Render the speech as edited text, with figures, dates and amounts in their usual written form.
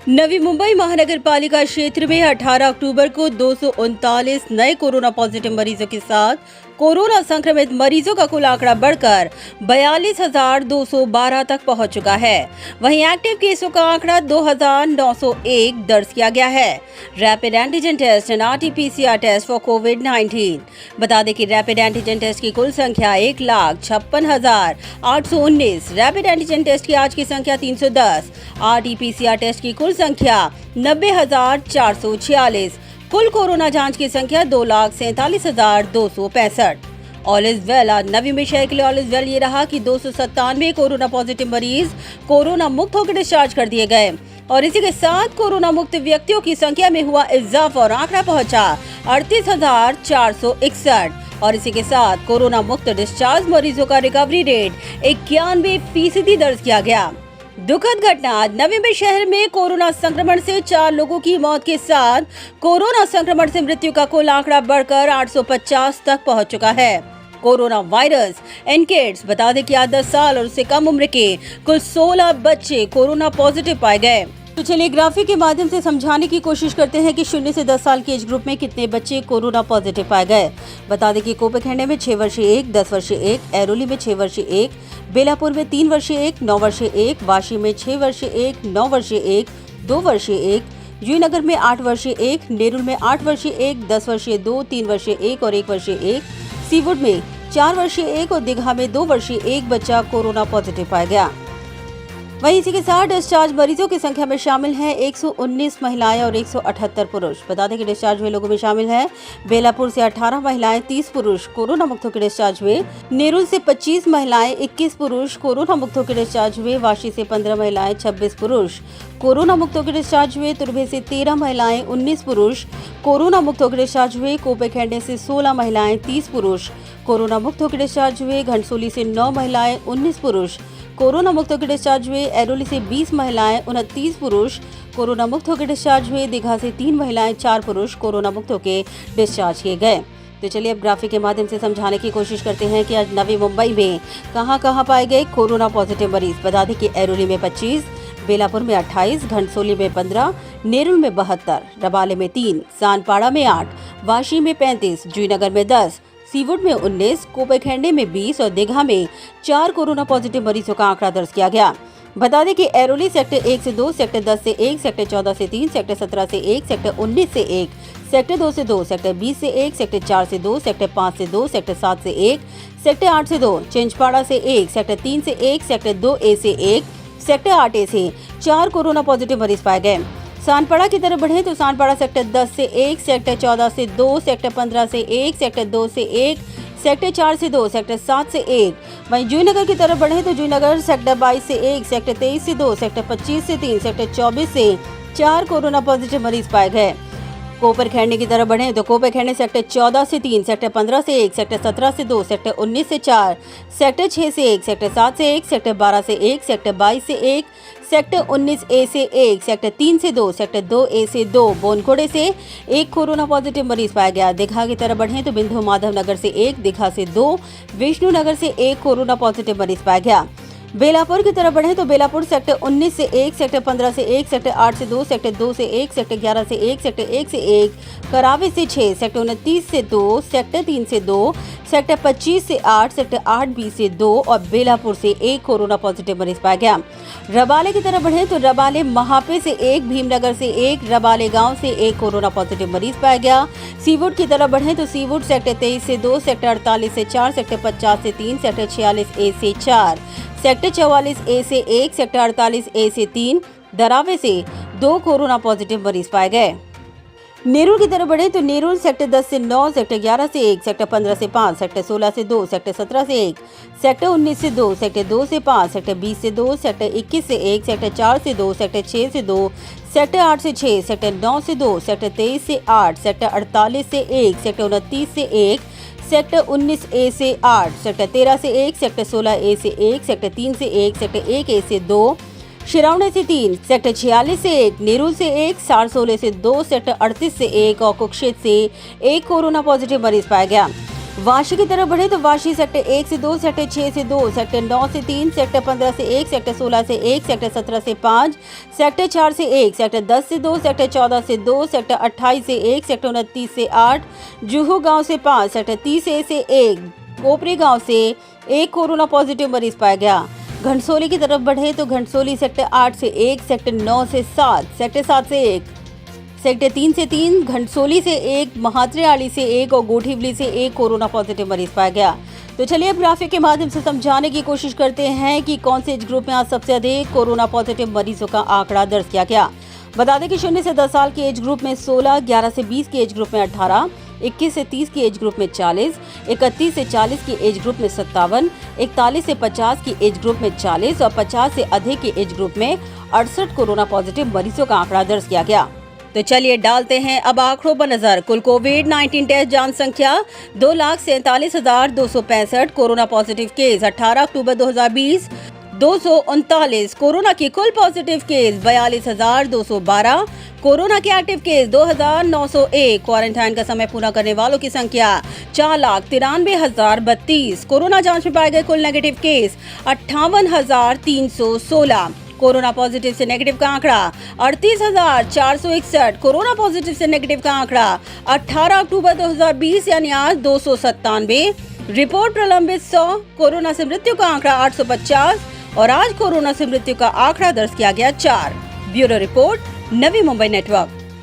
नवी मुंबई महानगर पालिका क्षेत्र में 18 अक्टूबर को 239 नए कोरोना पॉजिटिव मरीजों के साथ कोरोना संक्रमित मरीजों का कुल आंकड़ा बढ़कर 42,212 तक पहुंच चुका है। वहीं एक्टिव केसों का आंकड़ा 2,901 दर्ज किया गया है। Rapid antigen test and RT-PCR test for कोविड-19। बता दें कि रैपिड एंटीजन टेस्ट की कुल संख्या 1,56,819, रैपिड एंटीजन टेस्ट की आज की संख्या 310, RT-PCR टेस्ट की कुल संख्या 90,446, कुल कोरोना जांच की संख्या 2,47,265। All is well. आज नवी में शहर के लिए ऑल इज वेल ये रहा कि 297 कोरोना पॉजिटिव मरीज कोरोना मुक्त होकर डिस्चार्ज कर दिए गए और इसी के साथ कोरोना मुक्त व्यक्तियों की संख्या में हुआ इजाफा और आंकड़ा पहुंचा 38,461 और इसी के साथ कोरोना मुक्त डिस्चार्ज मरीजों का रिकवरी रेट 91% दर्ज किया गया। दुखद घटना। आज नवी मुंबई शहर में कोरोना संक्रमण से 4 लोगों की मौत के साथ कोरोना संक्रमण से मृत्यु का कुल आंकड़ा बढ़कर 850 तक पहुंच चुका है। Corona virus in kids. बता दें कि आज 10 साल और उससे कम उम्र के कुल 16 बच्चे कोरोना पॉजिटिव पाए गए। तो चलिए ग्राफिक के माध्यम से समझाने की कोशिश करते हैं कि 0 से 10 साल के एज ग्रुप में कितने बच्चे कोरोना पॉजिटिव पाए गए। बता दें कि कोपेखंडे में 6 वर्षीय 1, 10 वर्षीय 1, ऐरोली में 6 वर्षीय 1, बेलापुर में 3 वर्षीय 1, 9 वर्षीय 1, वाशी में 6 वर्षीय 1, 9 वर्षीय 1, 2 वर्षीय 1, जूहीनगर में 8 वर्षीय 1, नेरुल में 8 वर्षीय 1, 10 वर्षीय 2, 3 वर्षीय 1 और 1 वर्षीय 1, सीवुड में 4 वर्षीय 1 और दीघा में 2 वर्षीय 1 बच्चा कोरोना पॉजिटिव पाया गया। वहीं इसी के साथ डिस्चार्ज मरीजों की संख्या में शामिल हैं 119 महिलाएं और 178 पुरुष। बता दें कि डिस्चार्ज हुए लोगों में शामिल हैं बेलापुर से 18 महिलाएं, 30 पुरुष कोरोना मुक्त होकर डिस्चार्ज हुए, नेरुल से 25 महिलाएं, 21 पुरुष कोरोना मुक्त होकर डिस्चार्ज हुए, वाशी से 15 महिलाएं, 26 पुरुष कोरोना मुक्त होकर डिस्चार्ज हुए, तुर्भे से 13 महिलाएं, 19 पुरुष कोरोना मुक्त होकर डिस्चार्ज हुए, कोपेखंडे से 16 महिलाएं, 30 पुरुष कोरोना मुक्त होकर डिस्चार्ज हुए, घनसोली से 9 महिलाएं, 19 पुरुष कोरोना मुक्त होकर डिस्चार्ज हुए, ऐरोली से 20 महिलाएं, 29 पुरुष कोरोना मुक्त होकर डिस्चार्ज हुए, दीघा से 3 महिलाएं, 4 पुरुष कोरोना मुक्त होकर डिस्चार्ज किए गए। तो चलिए अब ग्राफिक के माध्यम से समझाने की कोशिश करते हैं कि आज नवी मुंबई में कहां पाए गए कोरोना पॉजिटिव मरीज। बता दें कि ऐरोली में 25, बेलापुर में 28, घनसोली में 15, नेरुल में 72, रबाले में 3, सानपाड़ा में 8, वाशी में 35, जूहीनगर में 10, सीवुड में 19, कोपेखंडे में 20 और दीघा में 4 कोरोना पॉजिटिव मरीजों का आंकड़ा दर्ज किया गया। बता दें कि ऐरोली सेक्टर 1 से 2, सेक्टर 10 से 1, सेक्टर 14 से 3, सेक्टर 17 से 1, सेक्टर 19 से 1, सेक्टर 2 से 2, सेक्टर 20 से 1, सेक्टर 4 से 2, सेक्टर 5 से 2, सेक्टर 7 से 1, सेक्टर 8 से 2, चिंचपाड़ा से 1, सेक्टर 3 से 1, सेक्टर 2A से 1, सेक्टर 8A से 4 कोरोना पॉजिटिव मरीज पाए गए। सानपाड़ा की तरफ बढ़े तो सानपाड़ा सेक्टर 10 से 1, सेक्टर 14 से 2, सेक्टर 15 से 1, सेक्टर 2 से 1, सेक्टर 4 से 2, सेक्टर 7 से 1। वहीं जूहीनगर की तरफ बढ़े तो जूहीनगर सेक्टर 22 से 1, सेक्टर 23 से 2, सेक्टर 25 से 3, सेक्टर 24 से 4 कोरोना पॉजिटिव मरीज पाए गए। कोपेखंडे की तरफ बढ़े तो कोपेखंडे सेक्टर 14 से 3, सेक्टर 15 से 1, सेक्टर 17 से 2, सेक्टर 19 से 4, सेक्टर 6 से 1, सेक्टर 7 से 1, सेक्टर 12 से 1, सेक्टर 22 से 1, सेक्टर 19A से 1, सेक्टर 3 से 2, सेक्टर 2A से 2, बोनखोड़े से 1 कोरोना पॉजिटिव मरीज पाया गया। दीघा की तरफ बढ़े तो बिंदु माधव नगर से 1, दीघा से 2, विष्णुनगर से 1 कोरोना पॉजिटिव मरीज पाया गया। बेलापुर की तरफ बढ़े तो बेलापुर सेक्टर 19 से 1, सेक्टर 15 से 1, सेक्टर 8 से 2, सेक्टर 2 से 1, सेक्टर 11 से 1, सेक्टर 1 से 1, करावे से 6, सेक्टर 29 से 2, सेक्टर 3 से 2, सेक्टर 25 से 8, सेक्टर 8B से 2 और बेलापुर से 1 कोरोना पॉजिटिव मरीज पाया गया। रबाले की तरफ बढ़े तो रबाले महापे से 1, भीमनगर से 1, रबाले गांव से 1 कोरोना पॉजिटिव मरीज पाया गया। सीवुड की तरफ बढ़े तो सीवुड सेक्टर 23 से 2, सेक्टर 48 से 4, सेक्टर 50 से 3, सेक्टर 46A से 4, सेक्टर 44A से 1, सेक्टर 48A से 3, दरावे से 2 कोरोना पॉजिटिव मरीज पाए गए। नेरुल की तरफ बढ़े तो नेरुल सेक्टर 10 से 9, सेक्टर 11 से 1, सेक्टर 15 से 5, सेक्टर 16 से 2, सेक्टर 17 से 1, सेक्टर 19 से 2, सेक्टर 2 से 5, सेक्टर 20 से 2, सेक्टर 21 से 1, सेक्टर 4 से 2, सेक्टर 6 से 2, सेक्टर 8 से 6, सेक्टर 9 से 2, सेक्टर 23 से 8, सेक्टर 48 से 1, सेक्टर 29 से 1, सेक्टर 19A से 8, सेक्टर 13 से 1, सेक्टर 16A से 1, सेक्टर 3 से 1, सेक्टर 1A से 2, शिरावणे से 3, सेक्टर 46 से 1, नेरुल से 1, सारसोले से 2, सेक्टर 38 से 1 और कुक्षेत्र से 1 कोरोना पॉजिटिव मरीज पाया गया। वाशी की तरफ बढ़े तो वाशी सेक्टर 1 से 2, सेक्टर 6 से 2, सेक्टर 9 से 3, सेक्टर 15 से 1, सेक्टर 16 से 1, सेक्टर 17 से 5, सेक्टर 4 से 1, सेक्टर 10 से 2, सेक्टर 14 से 2, सेक्टर 28 से 1, सेक्टर 29 से 8, जुहू गांव से 5, सेक्टर 30 से 1, कोपरी गांव से 1 कोरोना पॉजिटिव मरीज पाया गया। घनसोली की तरफ बढ़े तो घनसोली सेक्टर 8 से 1, सेक्टर 9 से 7, सेक्टर 7 से 1, सेक्टर 3 से 3, घनसोली से 1, महात्रेआली से 1 और गोठीवली से 1 कोरोना पॉजिटिव मरीज पाया गया। तो चलिए अब ग्राफिक के माध्यम से समझाने की कोशिश करते हैं कि कौन से एज ग्रुप में आज सबसे अधिक कोरोना पॉजिटिव मरीजों का आंकड़ा दर्ज किया गया। बता दें कि 0 से 10 साल के एज ग्रुप में 16, 11 से 20 के एज ग्रुप में 18, 21 से 30 की एज ग्रुप में 40, 31 से 40 की एज ग्रुप में 57, 41 से 50 की एज ग्रुप में 40 और 50 से अधिक की एज ग्रुप में 68 कोरोना पॉजिटिव मरीजों का आंकड़ा दर्ज किया गया। तो चलिए डालते हैं अब आंकड़ों पर नजर। कुल कोविड-19 टेस्ट जांच संख्या 2,47,265, कोरोना पॉजिटिव केस 18 अक्टूबर 2020 239, कोरोना की कुल पॉजिटिव केस 42,212, कोरोना के एक्टिव केस 2,901, क्वारंटाइन का समय पूरा करने वालों की संख्या 4,93,032, कोरोना जांच में पाए गए कुल नेगेटिव केस 58,316, कोरोना पॉजिटिव से नेगेटिव का आंकड़ा 38,461, कोरोना पॉजिटिव से नेगेटिव का आंकड़ा 18 अक्टूबर 2020 यानी आज 297, रिपोर्ट प्रलंबित 100, कोरोना से मृत्यु का आंकड़ा 850 और आज कोरोना से मृत्यु का आंकड़ा दर्ज किया गया 4। Bureau report, Navi Mumbai network.